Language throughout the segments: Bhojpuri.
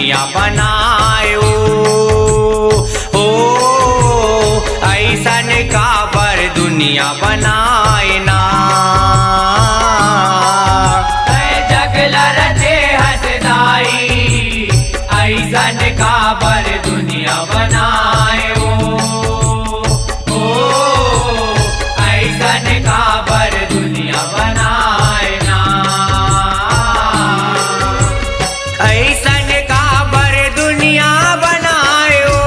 दुनिया बनायो। ओ ऐसन काबर दुनिया बनाए ना। जगला रचे हसदाई ऐसन काबर दुनिया बनायो। ओ ऐसन काबर दुनिया बनाए ना। ऐसन काबर दुनिया बनायो।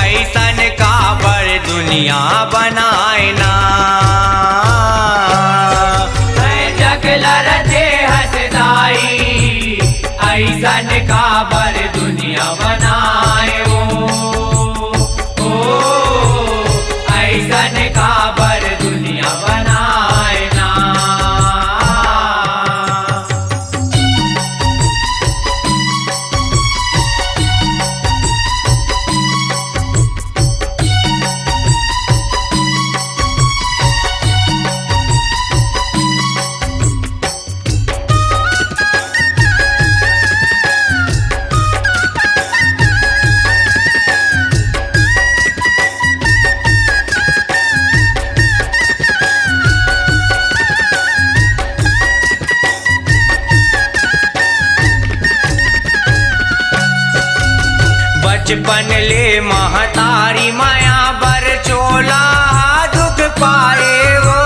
ऐसन काबर दुनिया बनाए ना। जगला रचे हसदाई ऐसन काबर दुनिया बनायो। ओ ऐसन काबर दुनिया बनाए ना। बचपन ले महतारी माया बर चोला दुख पाए वो।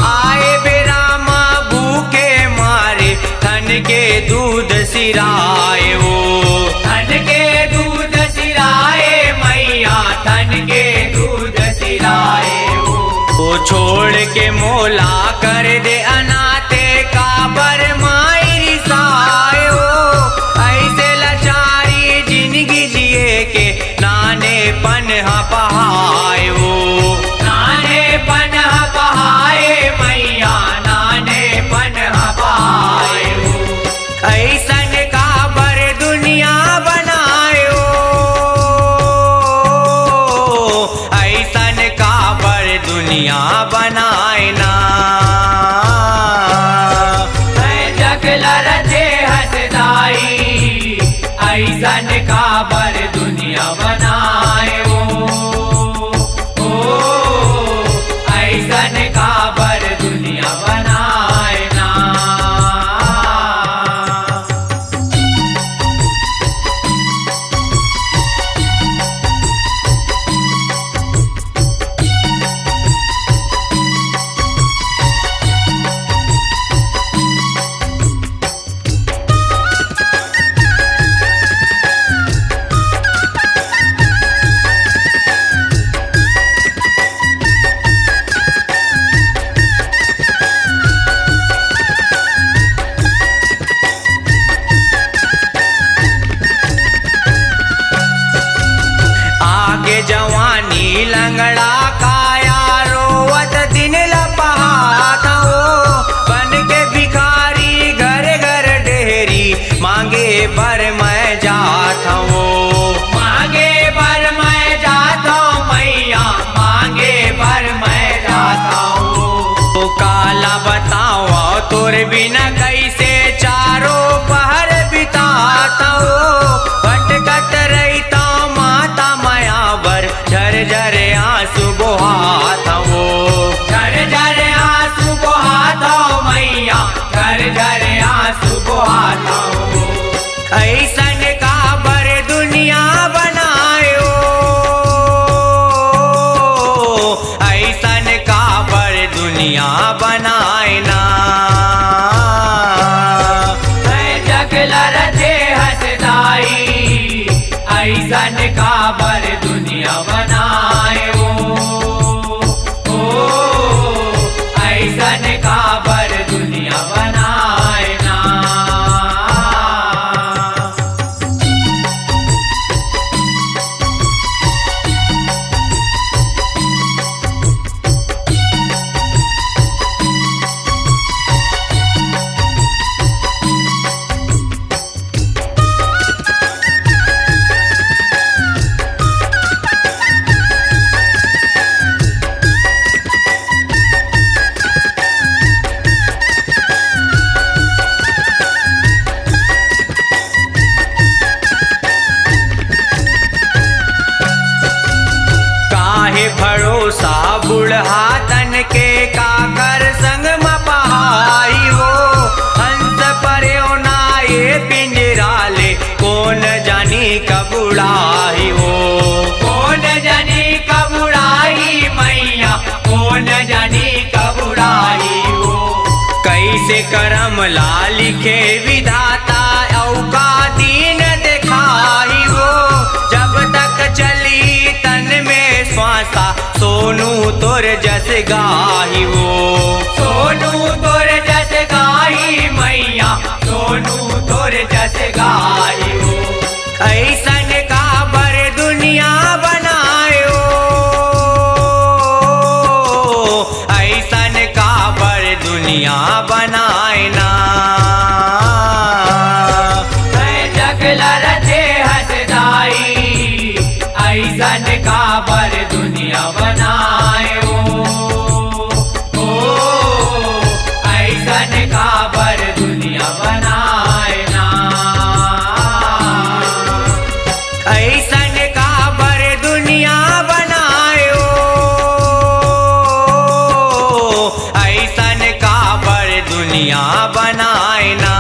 आए बेरामा भूखे मारे थन के दूध सिराए वो। थन के दूध सिराए मैया थन के दूध सिराए वो छोड़ के मोला कर दे अनाथे काबर माई रिसायो। ऐसे लाचारी जिंदगी जिए के नाने पन्हा पहायो। नाने पन्हा पहाए मैया नाने पन्हा पहायो। ऐसन काबर दुनिया बनायो। ऐसन काबर दुनिया बनाए ना। जगला रचे हसदाई ऐसन काबर दुनिया बनायो। ओ ऐसन काबर दुनिया बनाए ना। आगे जवानी लंगड़ा काया रोवत दिन लपहात हो। बन के भिखारी घर घर डेहरी मांगे बर मैं जात हो। मांगे बर मैं जात हूँ मैया मांगे बर मैं जात हूँ। काला बताओ तोर बिना कैसे चारों पहर बिताता हो। भटकत रहता माता माया बर झर झर आंसू बहाता हो। झर झर आंसू बहाता हो मैया झर झर आंसू बहाता हो। ऐसन काबर दुनिया बनायो। ऐसन काबर दुनिया बनाए ना। जगला रचे हसदाई ऐसन काबर दुनिया बनायो। ओ ऐसन काबर दुनिया बनाए ना। जनी कबुड़ाई हो। कौन जनी कबुड़ाई मैया, कौन जनी कबुड़ाई हो। कैसे करम ला लिखे विधाता औका दीन दिखाई हो। जब तक चली तन में श्वासा सोनू तोर जस गाही हो। सोनू तोर जस गाही मैया, सोनू तोर जस गाही हो। ऐसन काबर दुनिया बनायो, ऐसन काबर दुनिया बनाए ना। जगला रचे हसदाई, ऐसन काबर दुनिया बनायो। ऐसन काबर दुनिया बनाए ना। ऐसन काबर दुनिया बनायो, ऐसन काबर दुनिया बनाए ना।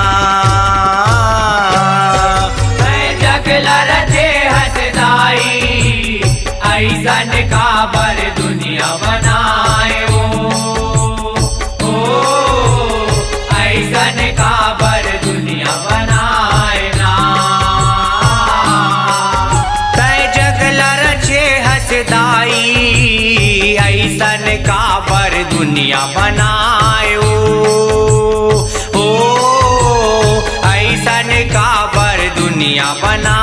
जगला रचे हसदाई, ऐसन काबर दुनिया बनायो। ऐसन काबर दुनिया बनाए ना। तय जगला रचे हसदाई, ऐसन काबर दुनिया बनायो। ऐसन काबर दुनिया बना